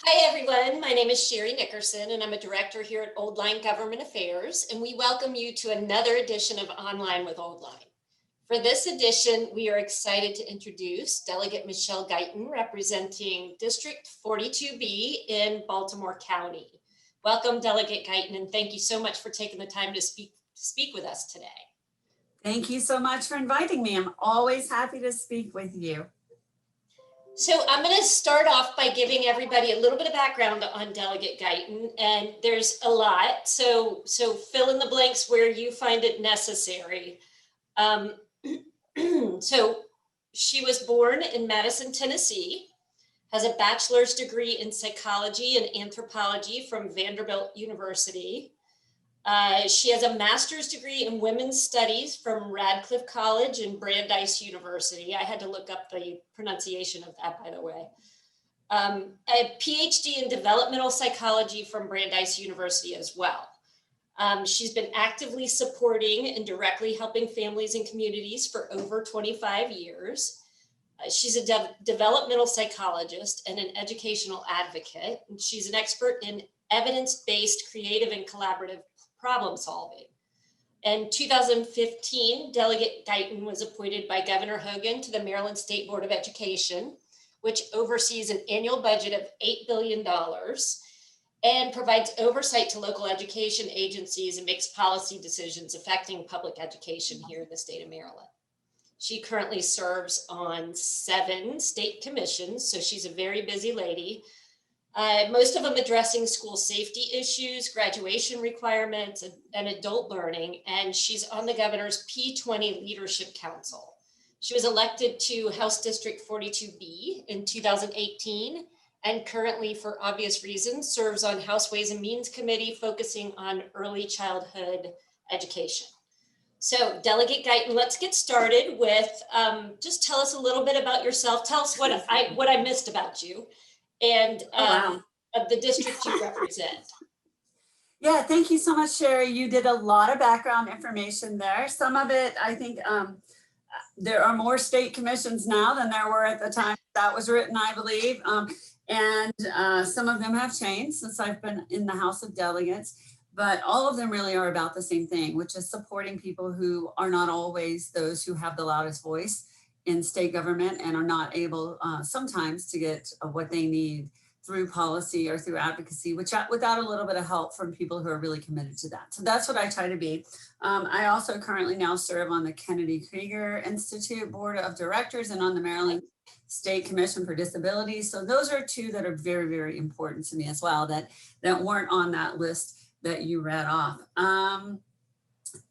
Hi, everyone. My name is Sherry Nickerson, and I'm a director here at Old Line Government Affairs, and we welcome you to another edition of Online with Old Line. For this edition, we are excited to introduce Delegate Michele Guyton, representing District 42B in Baltimore County. Welcome, Delegate Guyton, and thank you so much for taking the time to speak with us today. Thank you so much for inviting me. I'm always happy to speak with you. So I'm going to start off by giving everybody a little bit of background on Delegate Guyton, and there's a lot, so fill in the blanks where you find it necessary. So she was born in Madison, Tennessee, has a bachelor's degree in psychology and anthropology from Vanderbilt University. She has a master's degree in women's studies from Radcliffe College and Brandeis University. I had to look up the pronunciation of that, by the way. A PhD in developmental psychology from Brandeis University as well. She's been actively supporting and directly helping families and communities for over 25 years. She's a developmental psychologist and an educational advocate. And she's an expert in evidence-based, creative, and collaborative problem solving. In 2015, Delegate Guyton was appointed by Governor Hogan to the Maryland State Board of Education, which oversees an annual budget of $8 billion and provides oversight to local education agencies and makes policy decisions affecting public education here in the state of Maryland. She currently serves on 7 state commissions, so she's a very busy lady. Most of them addressing school safety issues, graduation requirements, and adult learning, and she's on the governor's P20 Leadership Council. She was elected to House District 42B in 2018, and currently, for obvious reasons, serves on House Ways and Means Committee focusing on early childhood education. So Delegate Guyton, let's get started with just tell us a little bit about yourself. Tell us what I missed about you and of the district you represent. Yeah, thank you so much, Sherry. You did a lot of background information there. Some of it, I think there are more state commissions now than there were at the time that was written, I believe. And some of them have changed since I've been in the House of Delegates, but all of them really are about the same thing, which is supporting people who are not always those who have the loudest voice in state government and are not able sometimes to get what they need through policy or through advocacy, without a little bit of help from people who are really committed to that. So that's what I try to be. I also currently now serve on the Kennedy Krieger Institute Board of Directors and on the Maryland State Commission for Disabilities. So those are 2 that are very, very important to me as well that weren't on that list that you read off.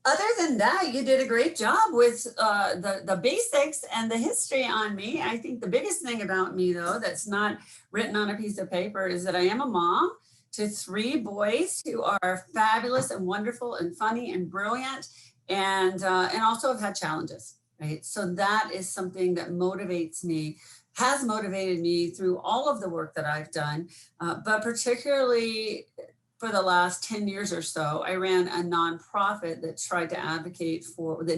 Other than that, you did a great job with the basics and the history on me. I think the biggest thing about me, though, that's not written on a piece of paper is that I am a mom to 3 boys who are fabulous and wonderful and funny and brilliant, and also have had challenges, right? So that is something that motivates me, has motivated me through all of the work that I've done, but particularly for the last 10 years or so, I ran a nonprofit that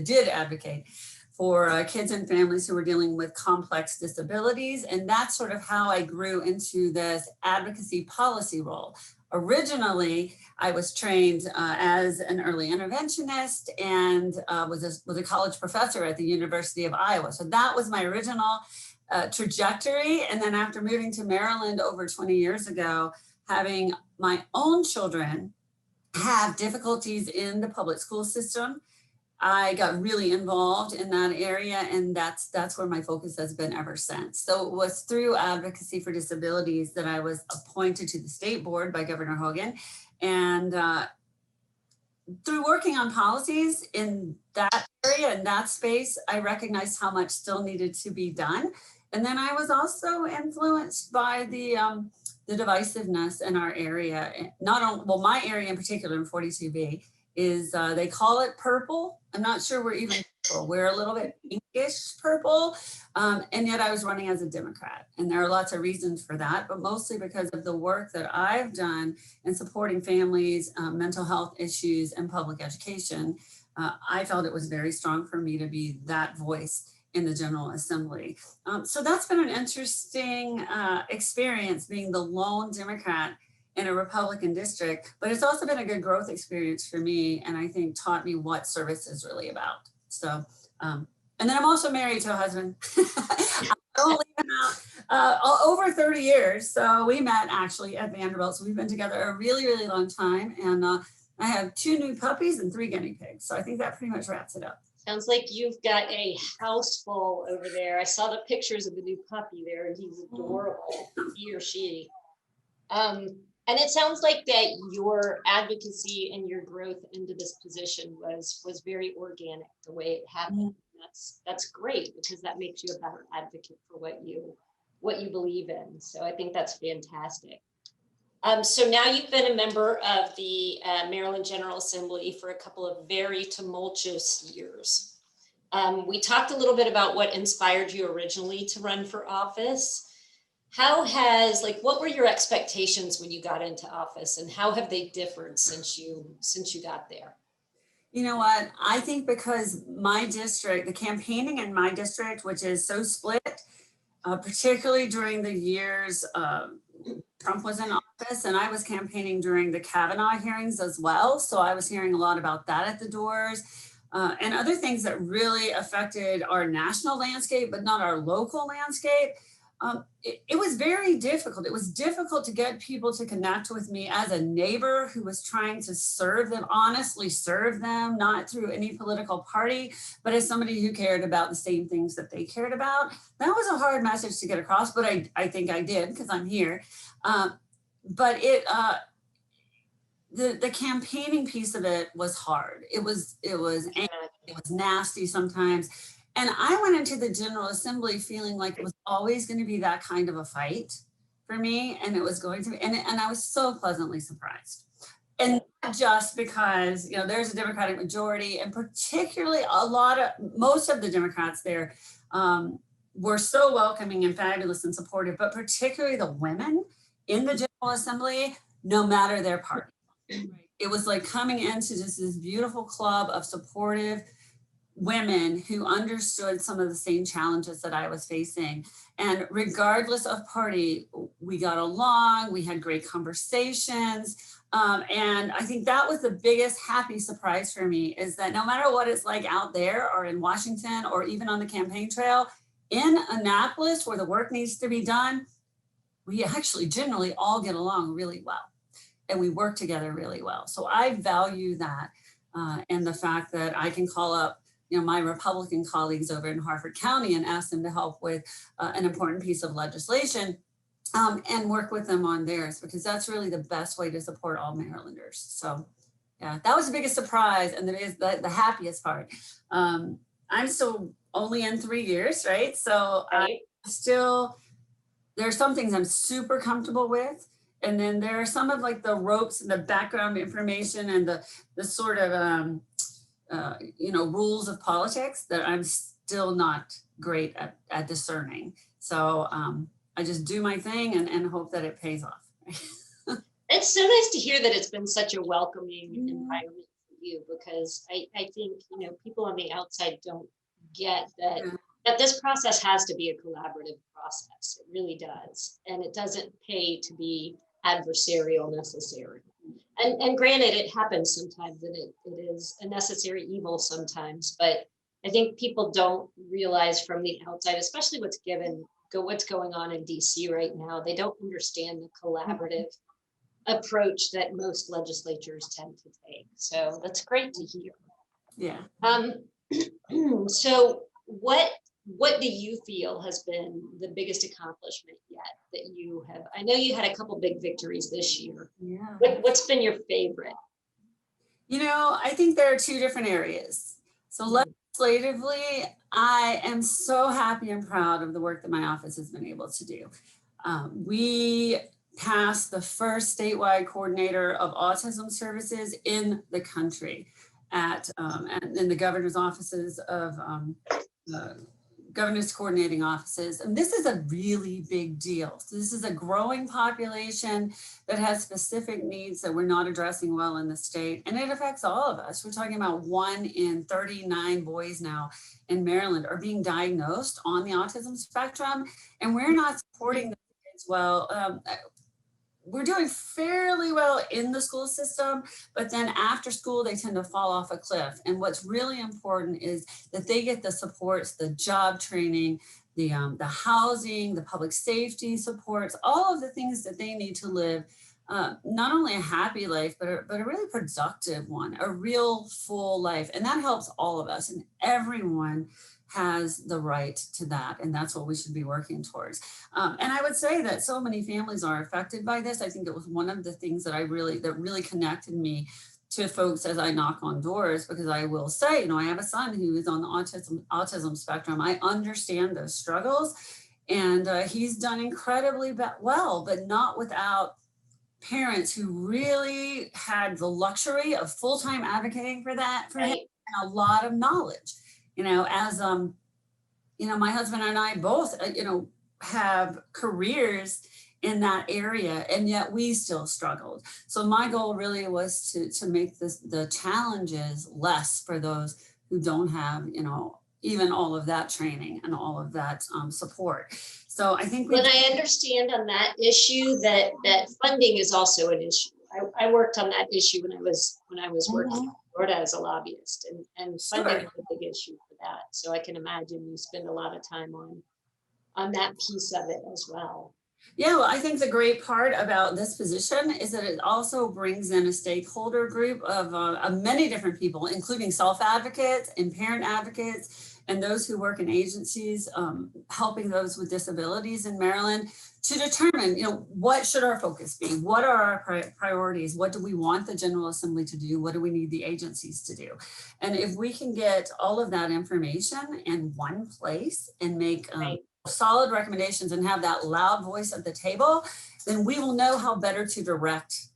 did advocate for kids and families who were dealing with complex disabilities. And that's sort of how I grew into this advocacy policy role. Originally, I was trained as an early interventionist and was a college professor at the University of Iowa. So that was my original trajectory. And then after moving to Maryland over 20 years ago, having my own children have difficulties in the public school system, I got really involved in that area, and that's where my focus has been ever since. So it was through advocacy for disabilities that I was appointed to the state board by Governor Hogan, and through working on policies in that area, in that space, I recognized how much still needed to be done. And then I was also influenced by the divisiveness in our area. My area in particular in 42B is, they call it purple. I'm not sure we're even purple. We're a little bit pinkish purple. And yet I was running as a Democrat. And there are lots of reasons for that, but mostly because of the work that I've done in supporting families, mental health issues, and public education. I felt it was very strong for me to be that voice in the General Assembly. So that's been an interesting experience, being the lone Democrat in a Republican district, but it's also been a good growth experience for me, and I think taught me what service is really about. So, and then I'm also married to a husband. I don't leave him out. Over 30 years. So we met actually at Vanderbilt. So we've been together a really, really long time. And I have 2 new puppies and 3 guinea pigs. So I think that pretty much wraps it up. Sounds like you've got a house full over there. I saw the pictures of the new puppy there, and he's adorable, he or she. And it sounds like that your advocacy and your growth into this position was very organic, the way it happened. That's great, because that makes you a better advocate for what you believe in. So I think that's fantastic. So now you've been a member of the Maryland General Assembly for a couple of very tumultuous years. We talked a little bit about what inspired you originally to run for office. What were your expectations when you got into office, and how have they differed since you got there? You know what? I think because my district, the campaigning in my district, which is so split, particularly during the years Trump was in office, and I was campaigning during the Kavanaugh hearings as well. So I was hearing a lot about that at the doors, and other things that really affected our national landscape, but not our local landscape. It was very difficult. It was difficult to get people to connect with me as a neighbor who was trying to serve them, honestly serve them, not through any political party, but as somebody who cared about the same things that they cared about. That was a hard message to get across, but I think I did, because I'm here. But the campaigning piece of it was hard. It was angry, it was nasty sometimes. And I went into the General Assembly feeling like it was always going to be that kind of a fight for me. And it was going to be, and I was so pleasantly surprised. And not just because, there's a Democratic majority, and particularly most of the Democrats there were so welcoming and fabulous and supportive, but particularly the women in the General Assembly, no matter their party. It was like coming into just this beautiful club of supportive women who understood some of the same challenges that I was facing. And regardless of party, we got along, we had great conversations. And I think that was the biggest happy surprise for me, is that no matter what it's like out there or in Washington or even on the campaign trail, in Annapolis, where the work needs to be done, we actually generally all get along really well, and we work together really well. So I value that, and the fact that I can call up my Republican colleagues over in Harford County and ask them to help with an important piece of legislation, and work with them on theirs, because that's really the best way to support all Marylanders. So yeah, that was the biggest surprise, and the happiest part. I'm still only in 3 years, right? So Right. there are some things I'm super comfortable with. And then there are some of the ropes and the background information and the sort of, rules of politics that I'm still not great at discerning. So I just do my thing and hope that it pays off. It's so nice to hear that it's been such a welcoming environment for you, because I think, people on the outside don't get that this process has to be a collaborative process. It really does. And it doesn't pay to be adversarial necessarily. And granted, it happens sometimes, and it is a necessary evil sometimes, but I think people don't realize from the outside, especially what's going on in DC right now. They don't understand the collaborative approach that most legislatures tend to take. So that's great to hear. Yeah. So what do you feel has been the biggest accomplishment yet that you have? I know you had a couple big victories this year. Yeah. What's been your favorite? I think there are 2 different areas. So legislatively, I am so happy and proud of the work that my office has been able to do. We passed the first statewide coordinator of autism services in the country in the governor's offices of governance coordinating offices. And this is a really big deal. So this is a growing population that has specific needs that we're not addressing well in the state. And it affects all of us. We're talking about 1 in 39 boys now in Maryland are being diagnosed on the autism spectrum. And we're not supporting the kids well. We're doing fairly well in the school system, but then after school, they tend to fall off a cliff. And what's really important is that they get the supports, the job training, the housing, the public safety supports, all of the things that they need to live not only a happy life, but a really productive one, a real full life. And that helps all of us, and everyone has the right to that. And that's what we should be working towards. And I would say that so many families are affected by this. I think it was one of the things that really connected me to folks as I knock on doors, because I will say, I have a son who is on the autism spectrum. I understand those struggles, and he's done incredibly well, but not without parents who really had the luxury of full-time advocating for him, and a lot of knowledge. As my husband and I both, have careers in that area, and yet we still struggled. So my goal really was to make the challenges less for those who don't have, even all of that training and all of that support. So I think I understand on that issue that funding is also an issue. I worked on that issue when I was working in Florida as a lobbyist, and funding was a big issue for that. So I can imagine you spend a lot of time on that piece of it as well. Yeah, well, I think the great part about this position is that it also brings in a stakeholder group of many different people, including self-advocates and parent advocates, and those who work in agencies helping those with disabilities in Maryland to determine, what should our focus be? What are our priorities? What do we want the General Assembly to do? What do we need the agencies to do? And if we can get all of that information in one place and make solid recommendations and have that loud voice at the table, then we will know how better to direct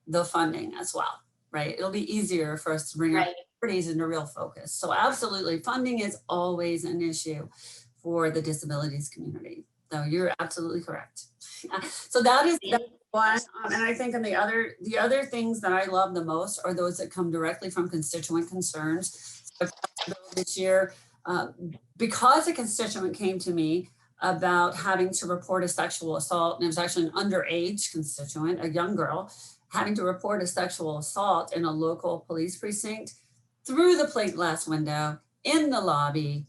the funding as well, right? It'll be easier for us to bring our priorities into real focus. So absolutely, funding is always an issue for the disabilities community. So you're absolutely correct. So that is one. And I think the other things that I love the most are those that come directly from constituent concerns. So this year, because a constituent came to me about having to report a sexual assault, and it was actually an underage constituent, a young girl, having to report a sexual assault in a local police precinct through the plate glass window in the lobby.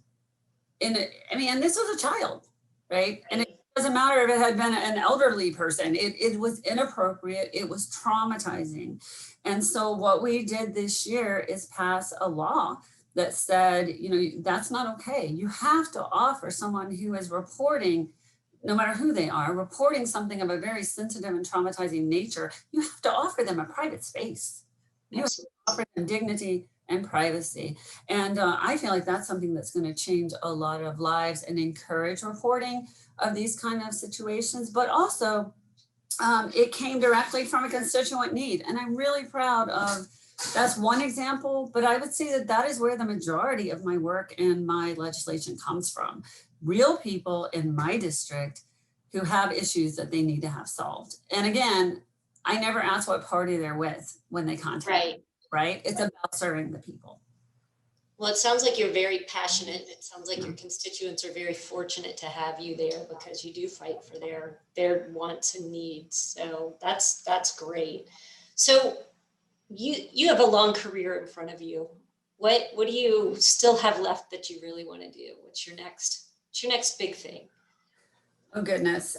And this was a child, right? And it doesn't matter if it had been an elderly person, it was inappropriate, it was traumatizing. And so what we did this year is pass a law that said, that's not okay. You have to offer someone who is reporting, no matter who they are, reporting something of a very sensitive and traumatizing nature, you have to offer them a private space. You have to offer them dignity and privacy. And I feel like that's something that's going to change a lot of lives and encourage reporting of these kind of situations, but also it came directly from a constituent need. And I'm really proud of. That's one example, but I would say that is where the majority of my work and my legislation comes from. Real people in my district who have issues that they need to have solved. And again, I never ask what party they're with when they contact me, right? It's about serving the people. Well, it sounds like you're very passionate. It sounds like your constituents are very fortunate to have you there, because you do fight for their wants and needs. So that's great. So you have a long career in front of you. What do you still have left that you really want to do? What's your next big thing? Oh, goodness.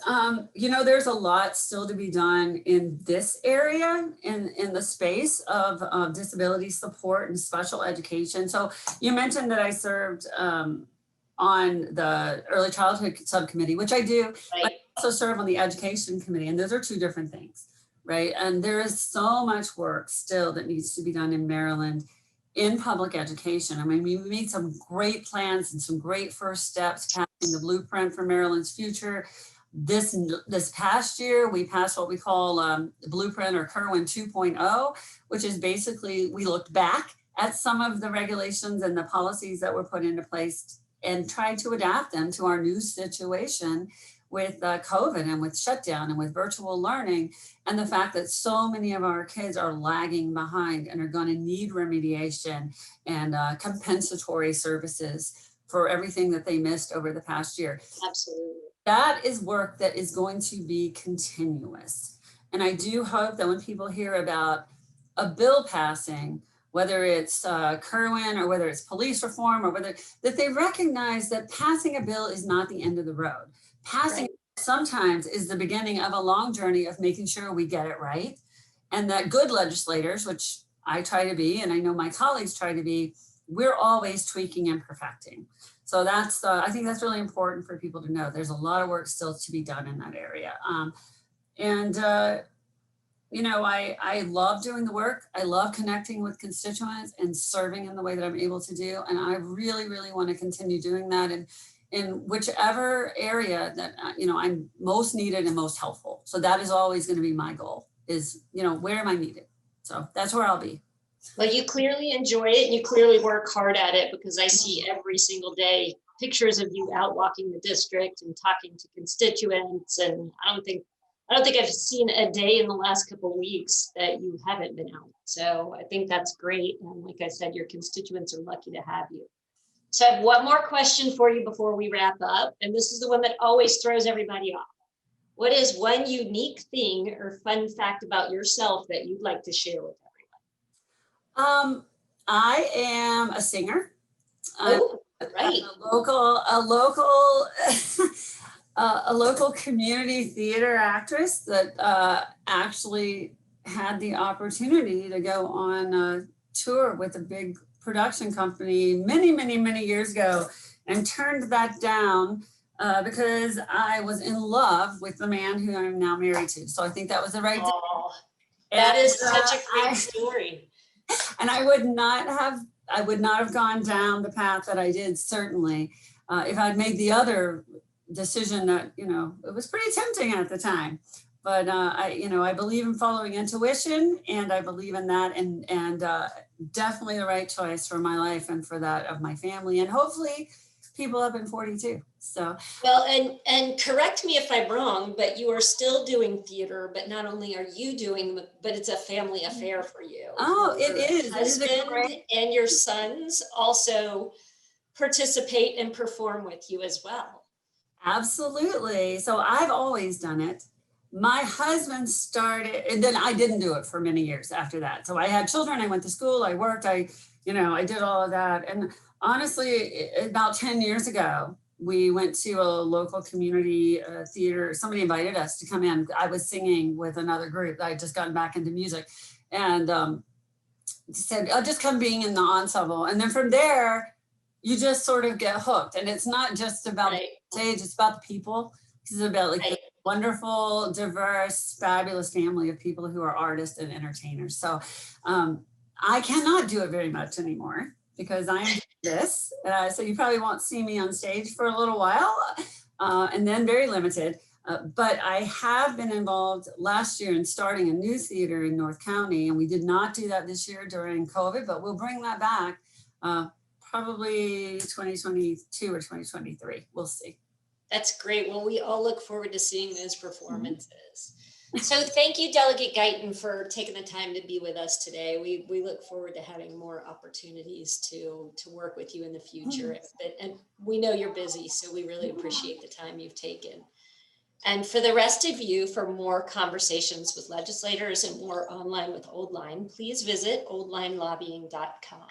There's a lot still to be done in this area, in the space of disability support and special education. So you mentioned that I served on the early childhood subcommittee, which I do. Right. I also serve on the education committee, and those are two different things. Right. And there is so much work still that needs to be done in Maryland in public education. I mean, we made some great plans and some great first steps passing the blueprint for Maryland's future. This past year, we passed what we call the blueprint, or Kerwin 2.0, which is basically, we looked back at some of the regulations and the policies that were put into place and tried to adapt them to our new situation with COVID and with shutdown and with virtual learning, and the fact that so many of our kids are lagging behind and are going to need remediation and compensatory services for everything that they missed over the past year. Absolutely. That is work that is going to be continuous. And I do hope that when people hear about a bill passing, whether it's Kerwin or whether it's police reform or whether that they recognize that passing a bill is not the end of the road. Passing sometimes is the beginning of a long journey of making sure we get it right. And that good legislators, which I try to be, and I know my colleagues try to be, we're always tweaking and perfecting. So that's, I think that's really important for people to know. There's a lot of work still to be done in that area. You know, I love doing the work. I love connecting with constituents and serving in the way that I'm able to do. And I really, really want to continue doing that in whichever area that, you know, I'm most needed and most helpful. So that is always going to be my goal is, you know, where am I needed? So that's where I'll be. Well, you clearly enjoy it and you clearly work hard at it, because I see every single day pictures of you out walking the district and talking to constituents. And I don't think I've seen a day in the last couple of weeks that you haven't been out. So I think that's great. And like I said, your constituents are lucky to have you. So I have one more question for you before we wrap up. And this is the one that always throws everybody off. What is one unique thing or fun fact about yourself that you'd like to share with everyone? I am a singer. Oh, right. A local community theater actress that actually had the opportunity to go on a tour with a big production company many years ago, and turned that down because I was in love with the man who I'm now married to. So I think that was the right decision. That is such a great story. And I would not have gone down the path that I did, certainly, if I'd made the other decision that, you know, it was pretty tempting at the time. But I believe in following intuition, and I believe in that, and definitely the right choice for my life and for that of my family, and hopefully people up in 42. So well, and correct me if I'm wrong, but you are still doing theater, but not only are you doing, but it's a family affair for you. Oh, your it is. husband and your sons also participate and perform with you as well. Absolutely. So I've always done it. My husband started, and then I didn't do it for many years after that. So I had children, I went to school, I worked, I did all of that. And honestly, about 10 years ago, we went to a local community theater. Somebody invited us to come in. I was singing with another group. I had just gotten back into music, and said, "I'll just come being in the ensemble." And then from there, you just sort of get hooked. And it's not just about the stage, it's about the people. It's about like the wonderful, diverse, fabulous family of people who are artists and entertainers. So I cannot do it very much anymore because I'm this. So you probably won't see me on stage for a little while, and then very limited. But I have been involved last year in starting a new theater in North County, and we did not do that this year during COVID, but we'll bring that back probably 2022 or 2023. We'll see. That's great. Well, we all look forward to seeing those performances. So thank you, Delegate Guyton, for taking the time to be with us today. We look forward to having more opportunities to work with you in the future. And we know you're busy, so we really appreciate the time you've taken. And for the rest of you, for more conversations with legislators and more online with Old Line, please visit oldlinelobbying.com.